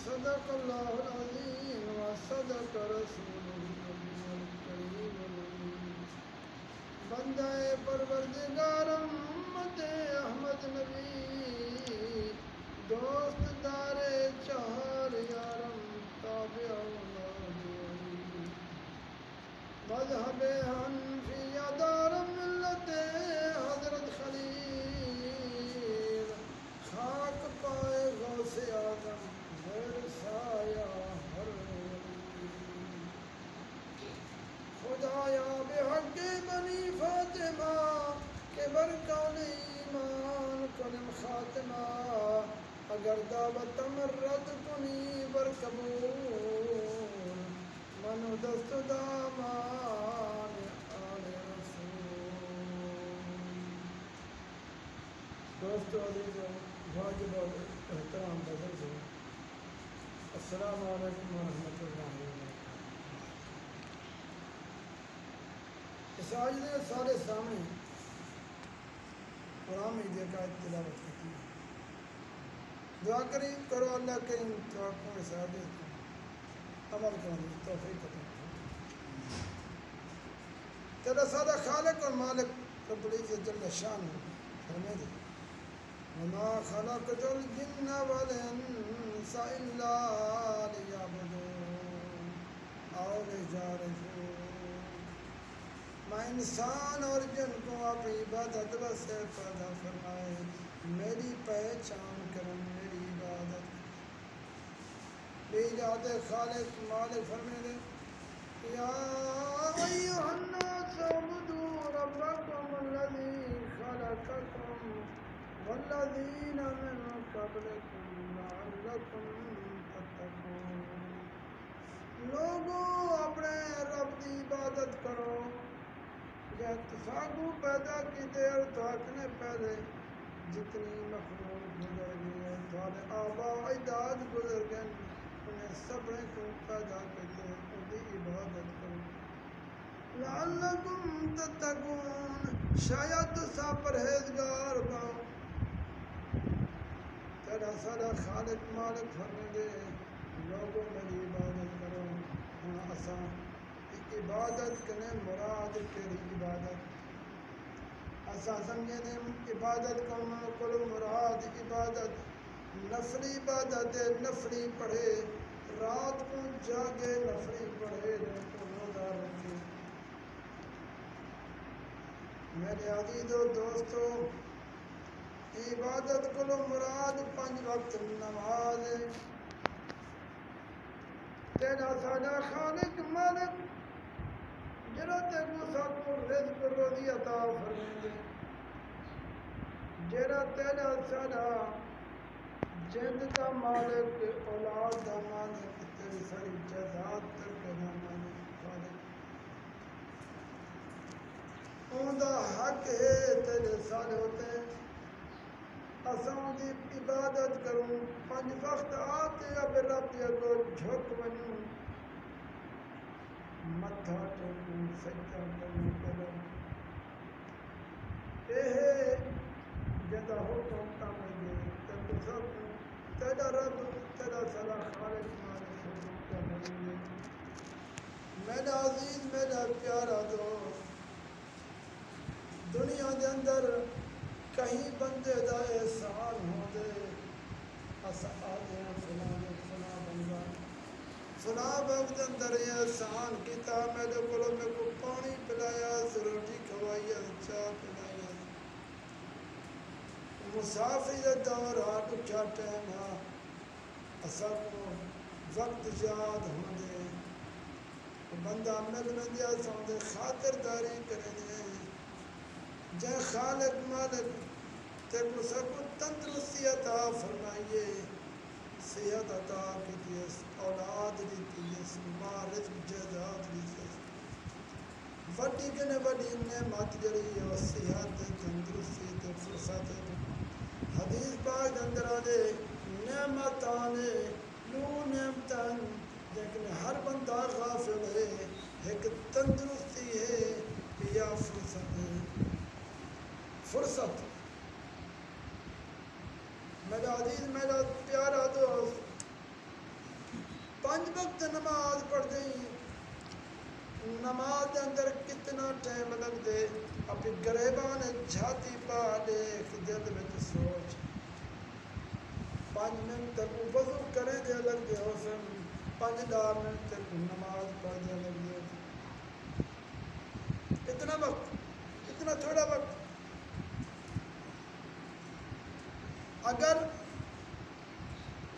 صدق اللہ العظیم و صدق رسولہ النبی الکریم الامین. بندہ پروردگارم امت احمد نبی، دوست دار چہار یارم تابع اللہ، مذہب حنفیہ دارم ملت حضرت خلیل، خاک پائے غوث اعظم غیر سایہ ہر ولی. خدایا بحق بنی فاطمہ کے برکان ایمان کنم خاتمہ، اگر دعوتم رد کنی بر قبول، منو دست دامان آل رسول. دوستو عزیز واجب اور احترام بزرگ، السلام علیکم ورحمۃ اللہ وبرکاتہ. اس آج نے سارے سامنے قرآن میں عقائد تلاوت کی ہے. دعا کریں کرو اللہ کے ان توقعوں میں سعادت عمل کرنے کی توفیق عطا. تیرا سادہ خالق اور مالک رب العزت جل شان فرمائے دے، وما خلقت الجن والانس الا لیعبدون او لیعرفون. میں انسان اور جن کو آپ عبادت سے پیدا فرمائے، میری پہچان کریں، میری عبادت ایجاد خالق مالک فرمائے دے. یا ایھا الناس اعبدوا ربکم الذی خلقکم والذین من قبلکم لعلکم تتقون. لوگوں اپنے رب کی عبادت کرو، یہ اتفاقو پیدا کی دیر تو نے پہلے جتنی مخلوق گزر گئی ہے، تھوڑے آبا اجداد گزر گئے، انہیں سبریں کو پیدا کرتے ان کی عبادت کرو. لعلکم تتقون، شاید تو سا پرہیزگار باؤ. تیرا سارا خالق مالک فرمے دے، لوگوں میری عبادت کرو. ہاں اساں عبادت کرنے مراد تیری عبادت، اساں سمجھے دے عبادت کو مراد عبادت نفلی عبادت ہے. نفلی پڑھے رات کو جاگے، نفلی پڑھے دن کو روزہ رکھے. میرے عزیز و دوستو، عبادت کو مراد 5 وقت نماز ہے. تیرا ساڈا خالق مالک جڑا تینوں سب کو رزق روزی عطا فرمائے، جڑا تیرا ساڈا جند دا مالک، اولاد دا مالک، تیری ساری جائیداد تک دا مالک خالق، اوندا حق ہے تیرے سارے ہوتے ہیں. اساں دی عبادت کروں، 5 وقت آتے اب رب دے اگوں جھک ونوں، متھا ٹیکوں، سجدہ کروں کروں. اے جدا حکم کامے تے سب تیرا رب تیرا سارا خالق مالک حکم کامے. میرا عزیز میرا پیارا دوست، دنیا دے اندر کہیں بندے دا احسان ہو دے، اسا آدھے فلاں بندہ فلاں وقت اندر احسان کیتا، میرے کو پانی پلایا، روٹی کھوائی، چاہ پلائی، مسافری دے دور ہاتھ اٹھا ٹائم ہاں اسا کو وقت یاد ہو دے، بندہ مل دیا سوندے خاطرداری کرے دے. جے خالق مالک تے کو سب کو تندرستی عطا فرمائیے، صحت عطا کیجیے، اولاد دیجیے، مال رزق جائیداد دیجیے. وڈی کنے وڈی نعمت جڑی ہے صحت تندرستی تے فرصت. حدیث پاک اندر آدے نعمت آنے نو نعمتاں، لیکن ہر بندہ غافل ہے. ایک تندرستی ہے یا فرصت ہے. فرصت میرا عزیز میرا پیارا دوست، 5 وقت نماز پڑھ دیں نماز دے اندر کتنا ٹائم لگ دے اپنی گریبان جھاتی پا دیکھ دل میں سوچ 5 منٹ تک وضو کرے دے لگ دے حسن 5-10 منٹ تک نماز پڑھ دے لگ دے اتنا وقت اتنا تھوڑا وقت اگر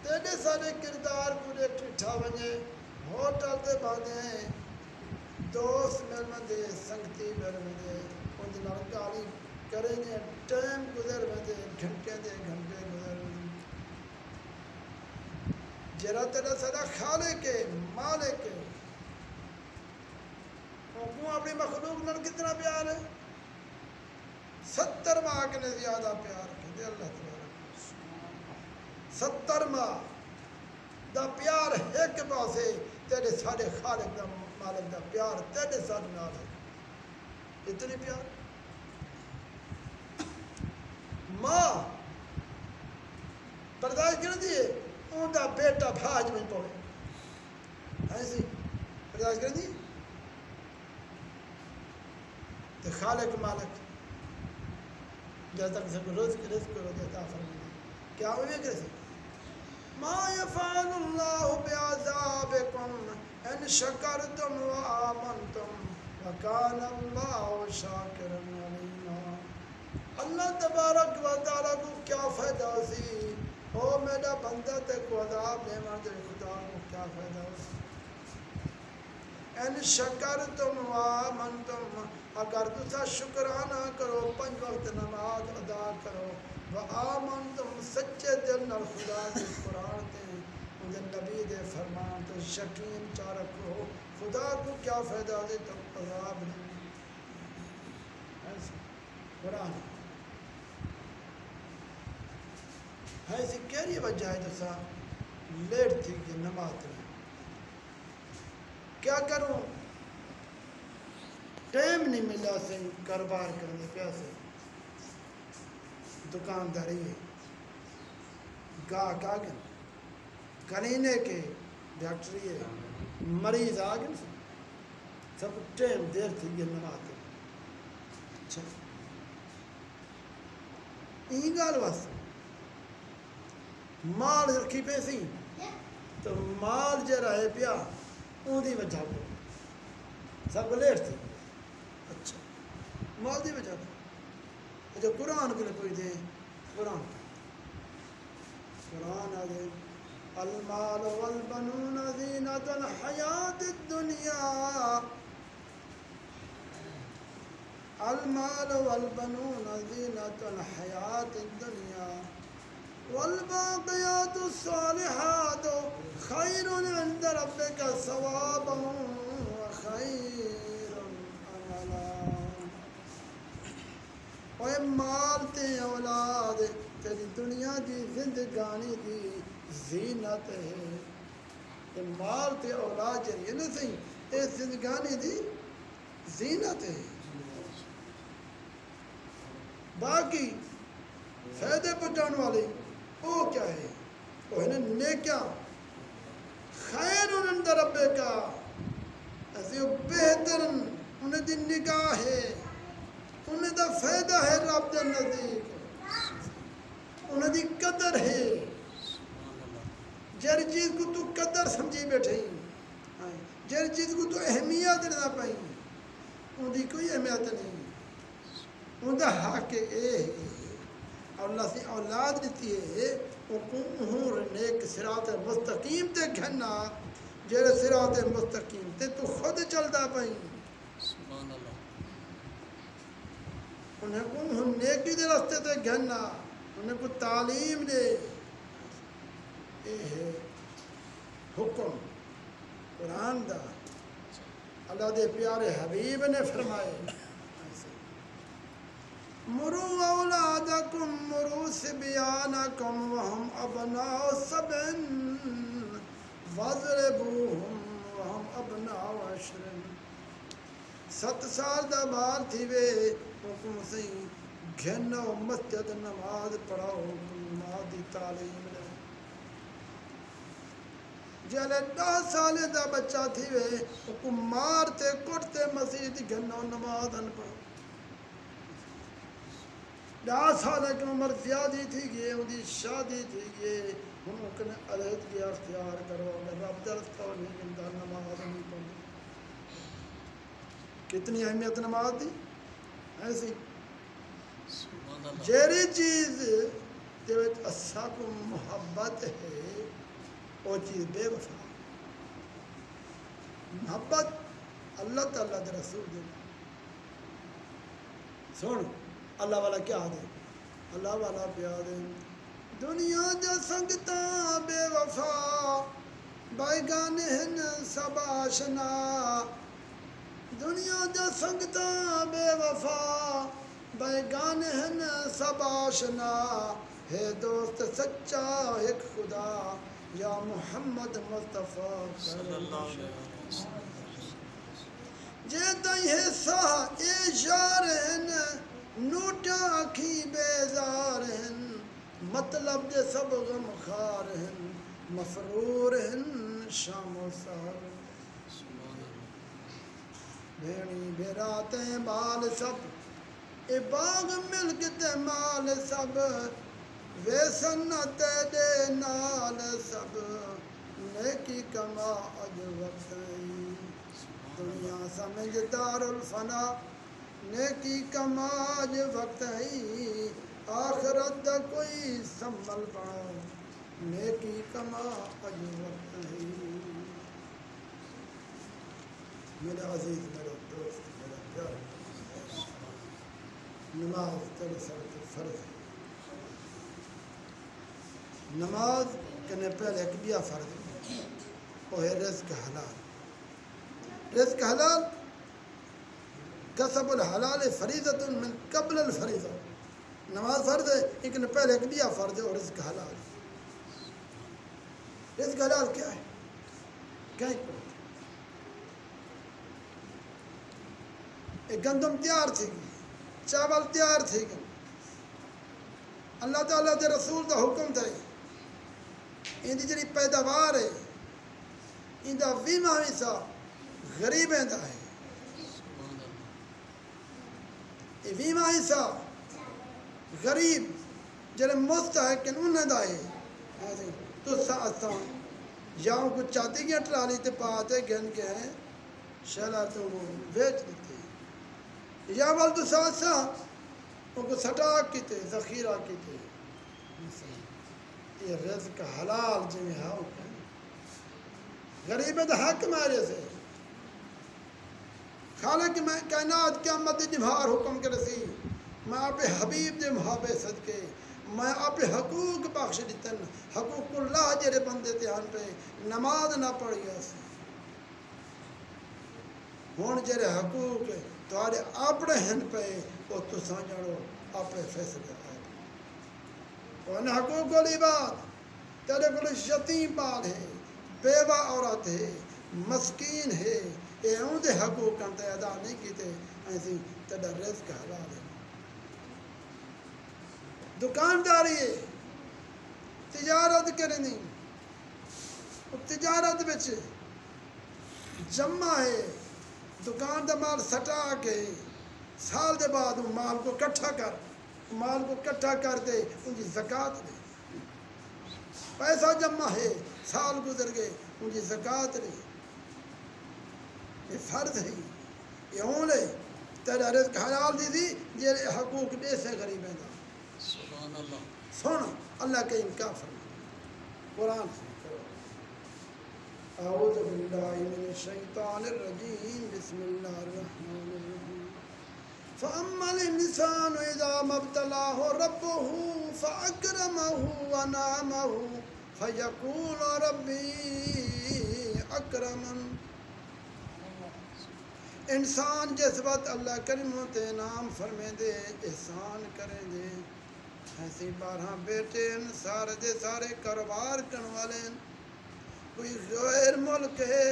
تیرے سارے کردار پورے ٹھٹھا بنے ہوٹل تے باندھے ہیں دوست مل مندے سنگتی مل مندے ان دے نال گالی کریں دے ٹائم گزر مندے گھنٹے دے گھنٹے گزر مندے جرا تیرا سارا خالق ہے مالک ہے وہ اپنی مخلوق نال کتنا پیار ہے 70 ماہ کے زیادہ پیار کرتے اللہ تعالیٰ 70 ماہ دا پیار ایک پاسے تیرے سارے خالق دا مالک دا پیار تیرے سارے نال ہے اتنی پیار ماں برداشت کر دیئے ان دا بیٹا بھاج میں پڑے ایسی برداشت کر دیئے تو خالق مالک جیسا کسی کو رزق کرو دیتا فرمائے کیا ہوئے کیسے ما يفعل الله بعذابكم ان شكرتم وآمنتم وكان الله شاكرا عليما اللہ تبارک و تعالیٰ کو کیا فائدہ سی او میرا بندہ تے کو عذاب دے مرد خدا کو کیا فائدہ سی ان شکرتم وآمنتم اگر تسا شکرانہ کرو 5 وقت نماز ادا کرو وآمنتم سچے دل نال خدا کے قرآن تے مجھے نبی دے فرمان تے یقین چا رکھو خدا کو کیا فائدہ دے تو عذاب نہیں قرآن ایسی کیری وجہ ہے جیسا لیٹ تھی کہ نماز میں کیا کروں ٹائم نہیں ملا سے کاروبار کرنے پیاسے دکانداری ہے گاہک آگن کرینے کے ڈاکٹری ہے مریض آگن سب ٹائم دیر تھی یہ نماز اچھا این گال واسطہ مال رکھی پیسی تو مال جے رہے پیا اون دی وجہ کو سب لیٹ تھی اچھا مال دی وجہ کو جو قرآن کے لئے کوئی دے قرآن آدھے المال والبنون زینت الحیات الدنیا المال والبنون زینت الحیات الدنیا والباقیات الصالحات خیر عند ربک ثوابا وخیر عملا اوے مال تے اولاد تیری دنیا دی زندگانی دی زینت ہے یہ مال تے اولاد جریے نا صحیح اے زندگانی دی زینت ہے باقی فائدے پہنچان والے وہ کیا ہے وہ ہے نیکیاں خیر عند ربک ایسے بہتر انہیں دی نگاہ ہے انہیں دا فائدہ ہے رب دے نزدیک انہیں دی قدر ہے جر چیز کو تو قدر سمجھی بیٹھے جر چیز کو تو اہمیت نہ پائی ان دی کوئی اہمیت نہیں ان دا حق اے اللہ سے اولاد دیتی ہے انہوں نیک صراط مستقیم تے گھننا جیرے صراط مستقیم تے تو خود چلتا پائی انہیں نیکی دے رستے تے گھننا انہیں کو تعلیم دے اے ہے حکم قرآن دا اللہ دے پیارے حبیب نے فرمائے مرو اولادکم مرو صبیانکم وہم ابناء سبع وضربوہم وہم ابناء 10 7 سال دا بار تھی وے حکم سی گھنو مسجد نماز پڑھاؤ نماز دی تعلیم لے جلے 10 سالے دا بچہ تھی وے کو مارتے کٹتے مسجد گھنو نماز ان پڑھو 10 سالے کی عمر زیادی تھی گئے ان دی شادی تھی گئے انہوں کنے علیحدگی اختیار کرو اگر رب درس تو نہیں گندہ نماز نہیں پڑھو کتنی اہمیت نماز دی ایسی جیری چیز دیوچ اسا کو محبت ہے وہ چیز بے وفا محبت اللہ تعالیٰ دے رسول دے سن اللہ والا کیا دے اللہ والا پیا دے دنیا دے سنگتاں بے وفا بائیگان ہن سب آشنا دنیا دے سنگتاں بے وفا بائیگان ہن سب آشنا ہے دوست سچا ایک خدا یا محمد مصطفیٰ صلی اللہ علیہ وسلم جے تائیں حصہ اے یار ہن نوٹا آکھی بیزار ہن مطلب دے سب غم خار ہن مفرور ہن شام و سہر بھیڑی بھیراتیں بال سب اے باغ ملک تے مال سب وے سنت دے نال سب نیکی کما اج وقت دنیا سمجھ دار الفنا نیکی کما اج وقت آخرت دا کوئی سنبھل پاؤ نیکی کما اج وقت میرے عزیز میرے دوست میرا پیار نماز تیرے سر کے فرض ہے نماز کنے پہلے ایک بیا فرض ہے وہ ہے رزق حلال رزق حلال کسب الحلال فریضۃ من قبل الفریضہ نماز فرض ہے لیکن پہلے ایک بیا فرض ہے اور رزق حلال رزق حلال کیا ہے کہیں کو ایک گندم تیار تھی گئی چاول تیار تھی گئی اللہ تعالیٰ دے رسول دا حکم تھا ان دی جڑی پیداوار ہے ان دا 20واں حصہ غریبیں دا ہے یہ 20واں حصہ غریب جڑے مستحق انہیں دا ہے تو ساتھ یا ان کو چاہتی گیا ٹرالی تے پاتے گن کے ہیں شہلا تو وہ بیچ دیتے یا والدو ساتھ ساتھ ان کو سٹاک کیتے ذخیرہ کیتے یہ رزق حلال جمعی ہاں غریبت حق مارے سے خالق میں کائنات قیامت جمہار حکم کے رسی میں آپ حبیب دے محابے صدقے میں آپ حقوق بخش دیتن حقوق اللہ جرے بندے تیان پہ نماز نہ پڑھی ایسے ہون جرے حقوق تھوڑے اپنے ہن پہ وہ تو سانجڑو اپنے فیصلے آئے ان حقوق والی بات تیرے کو یتیم بال ہے بیوہ عورت ہے مسکین ہے یہ ان دے حقوق انتے ادا نہیں کیتے ایسی تیرا رزق حلال ہے دکانداری ہے تجارت کرنی تجارت بچ جمع ہے دکان دا مال سٹا کے سال دے بعد مال کو کٹھا کر دے ان کی زکاة دے پیسہ جمع ہے سال گزر گئے ان کی زکاة دے یہ فرض ہے یہ ہوں لے تیرا رزق حلال دی دی یہ حقوق بے سے غریب ہے سبحان اللہ سن اللہ کے انکار فرمائے قرآن سے اعوذ باللہ من الشیطان الرجیم بسم اللہ الرحمن الرحیم فَأَمَّا الْإِنسَانُ إِذَا مَا ابْتَلَاهُ رَبُّهُ فَأَكْرَمَهُ وَنَعَمَهُ فَيَقُولُ رَبِّي أَكْرَمَنِ انسان جس وقت اللہ کریم تے نام فرمے دے احسان کریں دے ایسی 12 بیٹے سارے دے سارے کاروبار کرنے والے کوئی غیر ملک ہے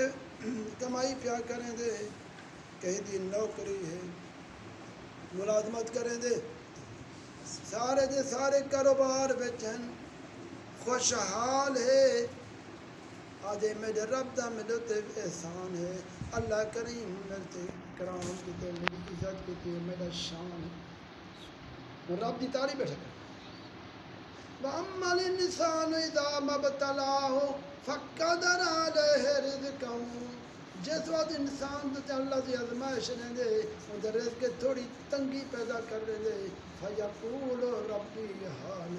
کمائی پیا کریں دے کہیں دی نوکری ہے ملازمت کریں دے سارے دے سارے کاروبار بچن خوشحال ہے آدھے میرے رب دا میرے تے احسان ہے اللہ کریم میرے کرام کیتے میری عزت کیتے میرا شان رب دی تعریف بیٹھا کر وَأَمَّا الْإِنسَانُ إِذَا مَا ابْتَلَاهُ فَقَدَرَ عَلَيْهِ رِزْقَهُ جس وقت انسان تے اللہ دی آزمائش لیں دے ان دے رزق تھوڑی تنگی پیدا کر لیں دے فَيَقُولُ رَبِّي هَانَ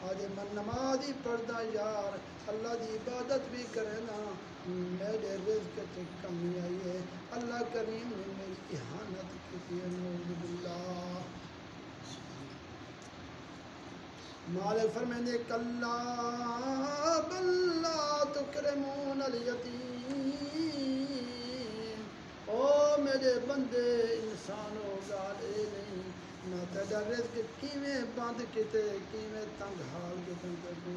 آج من نماز ہی پڑھدا یار اللہ دی عبادت بھی کرے نا میرے رزق تے کمی آئی ہے اللہ کریم نے میری اہانت کی ہے نعوذ باللہ مالک فرمائے کلا بل لا تکرمون الیتیم او میرے بندے انسانوں گال اے نہیں نہ تیرا رزق کیویں بند کیتے کیویں تنگ حال کیتے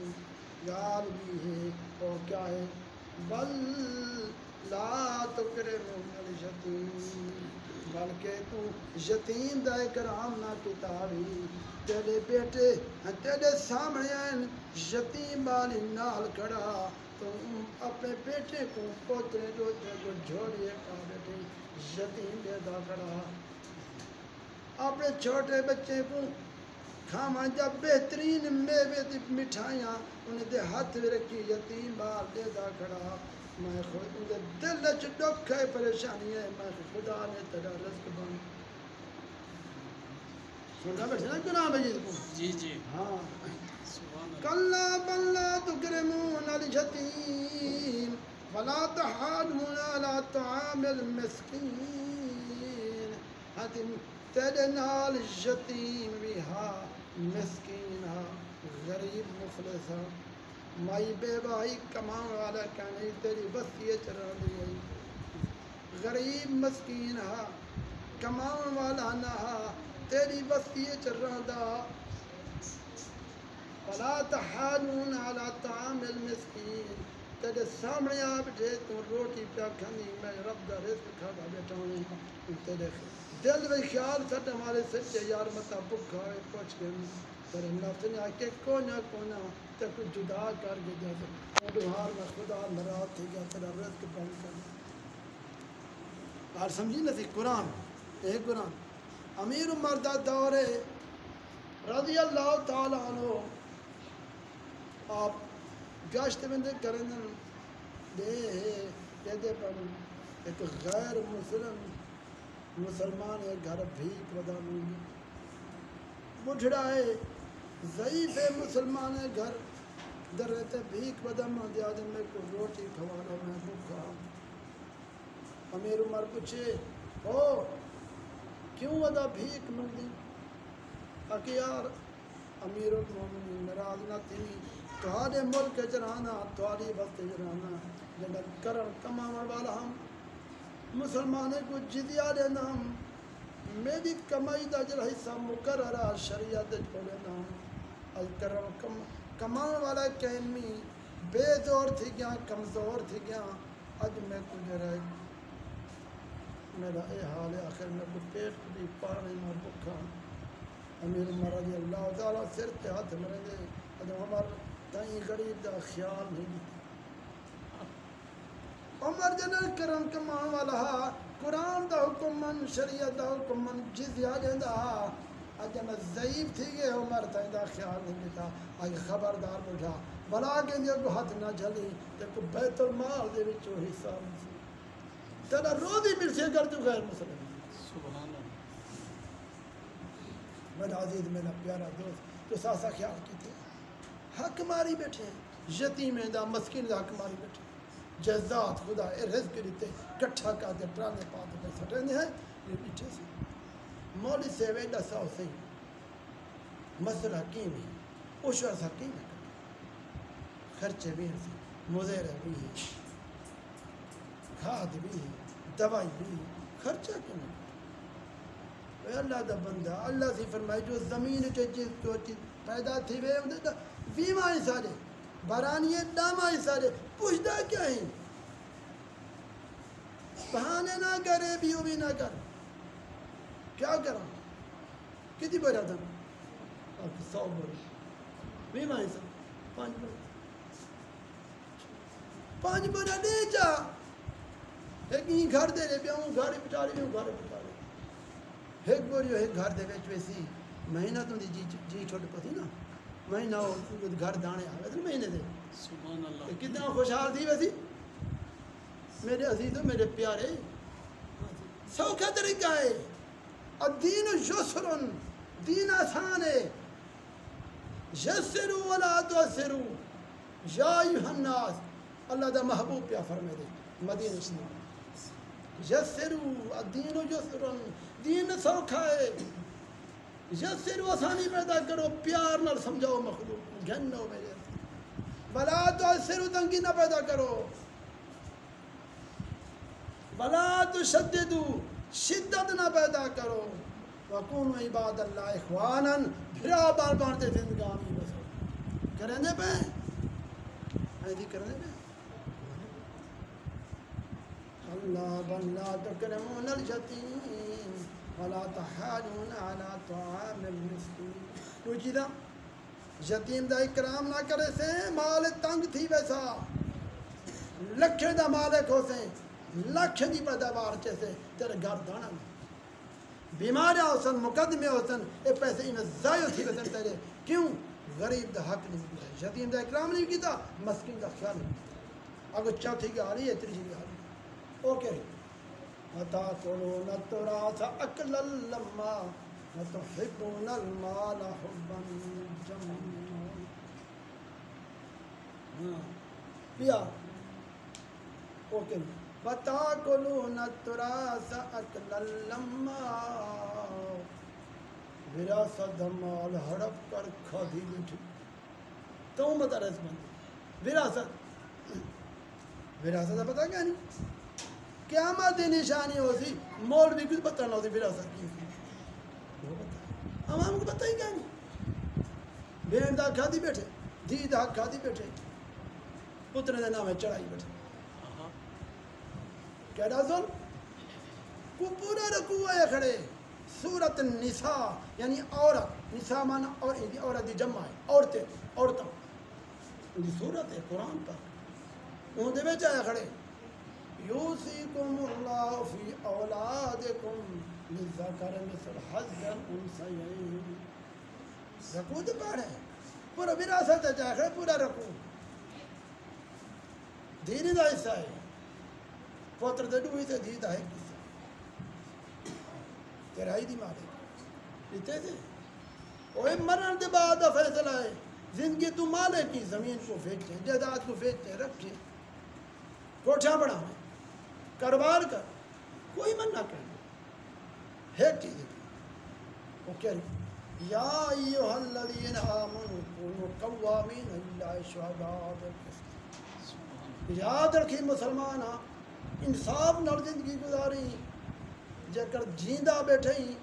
گال بھی ہے او کیا ہے بل لا تکرمون الیتیم بلکہ تو یتیم دا اکرام نہ کیتا بھی تیرے بیٹے تیرے سامنے ہیں یتیم والی نال کھڑا تو اپنے بیٹے کو پوترے دوترے کو جھوڑیے پا بیٹے یتیم دے دا کھڑا اپنے چھوٹے بچے کو کھاواں جب بہترین میوے دی مٹھائیاں انہیں دے ہاتھ میں رکھی یتیم بال دے دا کھڑا میں خود ان دے دل چ دکھ ہے پریشانی ہے میں خدا نے تیرا رزق بند سننا بیٹھے نا گناہ بجید کو جی جی ہاں کلا بل لا تکرمون الیتیم ولا تحاضون علی طعام المسکین حتم تیرے نال یتیم بھی ہا مسکین ہا غریب مفلس ہا مائی بے بائی کمان والا کہنے تیری بستی چرا دی غریب مسکین ہا کمان والا نہ ہا تیری بستی چرا دا ولا تحاضون علی طعام المسکین تیرے سامنے آپ جے تو روٹی پیا کھانی میں رب دا رزق کھادا بیٹھا ہوں تیرے دل میں خیال سٹ ہمارے سچے یار متا بھوکا ہے پوچھ کے تیرے نفس نے آکے کونا کونا تے کو جدا کر کے جیسے دوہار میں خدا ناراض تھی گیا تیرا رزق بند کر اور سمجھی نہ تھی قرآن ایک قرآن امیر عمر دا دور رضی اللہ تعالیٰ عنہ آپ گشت بندے کرن دے پر ایک غیر مسلمان ہے گھر بھیک ودا مونگی بڑھڑا ہے ضعیف ہے مسلمان ہے گھر در رہتے بھیک ودا مانگی آدم میں کو روٹی کھوانا میں بھوکا امیر عمر پوچھے او کیوں ودا بھیک مانگی اکی یار امیر المومنین ناراض نہ تھی تہاڈے ملک جرانا تہاڈی وقت جرانا جنہاں کرن کماون والا ہم مسلمانے کو جزیہ دینا ہم میری کمائی دا جڑا حصہ مقررہ شریعت کو لینا ہم الکرم کمان والا کہنمی بے زور تھی گیا کمزور تھی گیا اج میں کچھ رہے میرا اے حال ہے آخر میں کو پیٹ بھی پانی میں بکھا امیر عمر رضی اللہ تعالیٰ سر تے ہاتھ مرے دے ادھا عمر تائیں غریب دا خیال نہیں عمر جنر کرم کمان والا قرآن دا حکم من شریعت دا حکم من جزیہ جندہ اج میں ضعیف تھی گئے عمر تائیں دا خیال نہیں دیتا آج خبردار بجھا بلا کے اندر کو ہاتھ نہ جھلی تے کو بیت المال دے وچوں حصہ تیرا روزی مل سے کر تو غیر مسلم سبحان اللہ میرا عزیز میرا پیارا دوست تو ساسا خیال کیتے حق ماری بیٹھے ہیں یتیم دا مسکین دا حق ماری بیٹھے جزات خدا اے رزق دیتے کٹھا کا دے پرانے پاتے میں سٹے نہیں ہے یہ بیٹھے سے مولی سے ویڈا ساو سے مسئلہ حکیم ہے اشور حکیم ہے خرچے بھی ہیں مزیر بھی ہیں کھاد بھی ہیں دوائی بھی خرچہ کیوں نہیں اے اللہ دا بندہ اللہ سے فرمائے جو زمین کے جو چیز پیدا تھی وے بیمہ ہی سارے بارانی دامہ ہی سارے پوچھتا کیا ہے بہانے نہ کرے بیو بھی نہ کر کیا کرا کتی برا تھا 100 برا بیمہ ہی سارے 5 برا 5 بنا دے جا ایک ہی گھر دے لے پیا ہوں گھر بچا رہی ہوں گھر بچا رہی ایک بوری ایک گھر دے وچ ویسی مہینہ تو جی چھوٹ پتی نا مہینہ گھر دانے آ گئے مہینے دے سبحان اللہ کتنا خوشحال تھی ویسی میرے عزیزوں میرے پیارے سوکھا طریقہ ہے الدین یسرن دین آسان ہے یسروا ولا تعسروا یا ایھا الناس اللہ دا محبوب پیا فرمائے دے مدینہ شریف یسروا الدین یسرن دین سوکھا ہے یسروا آسانی پیدا کرو پیار نال سمجھاؤ مخلوق گھنو میرے ولا تعسروا تنگی نہ پیدا کرو ولا تشددوا شدت نہ پیدا کرو وَقُونُوا عِبَادَ اللَّهِ اِخْوَانًا بھرا بار بانتے زندگانی بسو کریں دے پہ ایدی کریں دے پہ اللہ بَلَّا تَكْرِمُونَ الْيَتِيمَ وَلَا تَحَاضُونَ عَلَى طَعَامِ الْمِسْكِينِ تو چیزا یتیم دا اکرام نہ کرے سے مال تنگ تھی ویسا لکھے دا مالک ہو سے لکھ دی پیداوار چیسے تیرے گھر دانا میں بیماریاں ہوسن مقدمے ہوسن اے پیسے انہیں ضائع تھی ویسن تیرے کیوں غریب دا حق نہیں کیا یتیم دا اکرام نہیں کیتا مسکین دا خیال نہیں کیتا اگر چوتھی کی حالی ہے تیجی کی حالی اوکے وَتَأْكُلُونَ التُّرَاثَ أَكْلًا لَمًّا وَتُحِبُّونَ الْمَالَ حُبًّا جَمًّا پیا اوکے وَتَأْكُلُونَ التُّرَاثَ أَكْلًا لَمًّا وراثت مال ہڑپ کر کھادی بیٹھی تو مت رس بند وراثت کا پتہ کیا نہیں قیامت دی نشانی ہو سی مولوی کچھ پتہ نہ ہوتی وراثت کی وہ پتہ عوام کو پتہ ہی کیا نہیں بہن دا کھادی بیٹھے دھی دا کھادی بیٹھے پتر دے نام چڑھائی بیٹھے کیڑا ظلم کو پورا رکوع ہے کھڑے سورۃ النساء یعنی عورت نساء مانا اور عورت دی جمع ہے عورتاں یہ سورت ہے قرآن پر انہوں دے بیچ آیا کھڑے یوصیکم اللہ فی اولادکم للذکر مثل حظ الانثیین رکوع دے پڑھے پورا وراثت ہے جائے کھڑے پورا رکوع دینی دا حصہ ہے پوتر دے ڈوئی سے دھی دا ہے کسا تیرائی دی مارے لیتے تھے اوہ مرن دے بعد فیصلہ ہے زندگی تو مالے کی زمین کو پھینچے جائیداد کو پھینچے رکھے کوٹھیاں بڑھانے کاروبار کر کوئی من نہ کرنے ایک چیز ہے وہ کہہ رہی یا ایوہ الذین آمنوا کونوا قوامین للہ شہداء بالقسط یاد رکھی مسلمان انصاف نال زندگی گزاری جے کر جیندہ بیٹھے ہی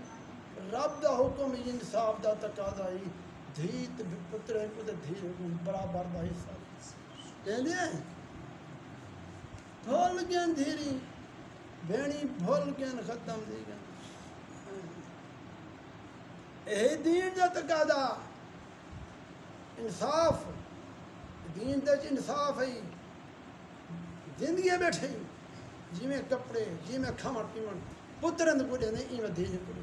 رب دا حکم انصاف دا تقاضا ہی دھیت پترے کو دے دھی برابر دا حصہ کہہ دیا ہے بھول گین دھیری بینی بھول گین ختم دی گین اے دین دا تقاضا انصاف دین دے انصاف ہے زندگی بیٹھے ہی جی میں کپڑے جی میں کھمڑ پیمڑ پترند کو دے نہیں میں دھیج کو دے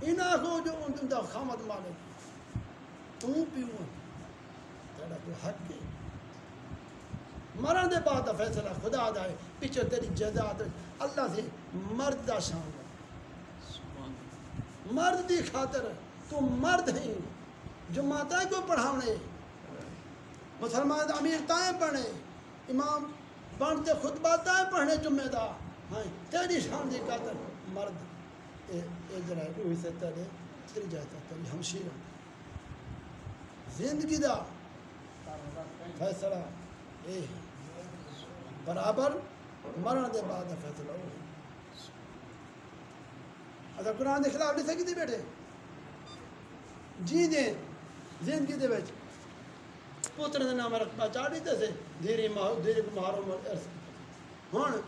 انہاں کو جو ان دا خامد مالک تو پیوں تیرا تو حق ہے مرن دے بعد فیصلہ خدا دا ہے پیچھے تیری جزا اللہ سے مرد دا شان ہے مرد دی خاطر تو مرد ہیں جو ماتا کو پڑھاونے مسلمان امیر تائیں پڑھنے امام بانتے خطبہ تائیں پڑھنے جمعہ دا تیری شان دی خاطر مرد اجرائے کوئی سے تیری جاتا تیری ہمشیرہ زندگی دا فیصلہ اے برابر مرن دے بعد فیصلہ ہو اگر قرآن دے خلاف نہیں سکی تھی بیٹھے جی دیں زندگی دے بیچ پوتر دے نام رقبہ چاڑی تے سے دھیری کو مارو ارس ہون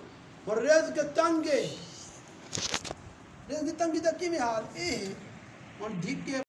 اور رزق تنگے رزق تنگی تک کی میں حال اے ہون دھکے